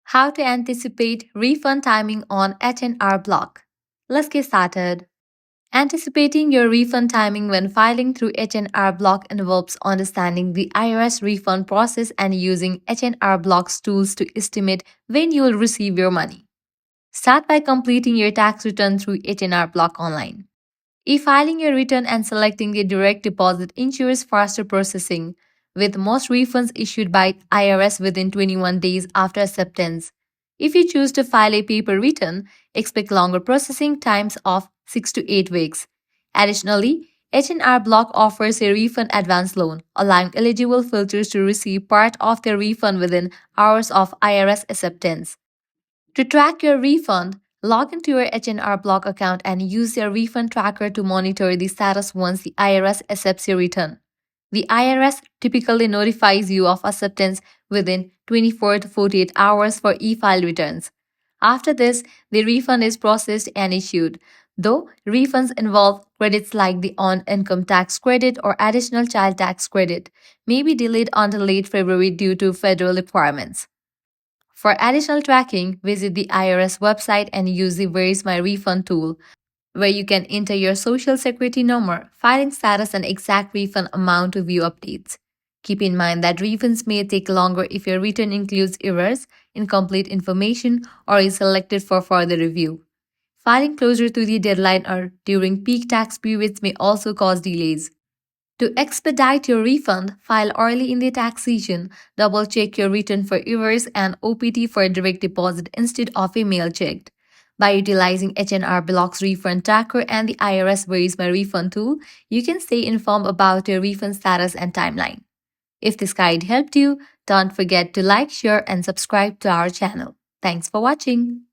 How to anticipate refund timing on H&R Block. Let's get started. Anticipating your refund timing when filing through H&R Block involves understanding the IRS refund process and using H&R Block's tools to estimate when you will receive your money. Start by completing your tax return through H&R Block online. E-filing your return and selecting the direct deposit ensures faster processing, with most refunds issued by IRS within 21 days after acceptance. If you choose to file a paper return, expect longer processing times of 6 to 8 weeks. Additionally, H&R Block offers a refund advance loan, allowing eligible filters to receive part of their refund within hours of IRS acceptance. To track your refund, log into your H&R Block account and use your refund tracker to monitor the status once the IRS accepts your return. The IRS typically notifies you of acceptance within 24 to 48 hours for e-file returns. After this, the refund is processed and issued. Though refunds involve credits like the on income tax credit or additional child tax credit, may be delayed until late February due to federal requirements. For additional tracking, visit the IRS website and use the Where's My Refund tool, where you can enter your social security number, filing status, and exact refund amount to view updates. Keep in mind that refunds may take longer if your return includes errors, incomplete information, or is selected for further review. Filing closer to the deadline or during peak tax periods may also cause delays. To expedite your refund, file early in the tax season. Double check your return for errors and OPT for direct deposit instead of a mail checked. By utilizing H&R Block's refund tracker and the IRS Where's My Refund tool, you can stay informed about your refund status and timeline. If this guide helped you, don't forget to like, share, and subscribe to our channel. Thanks for watching.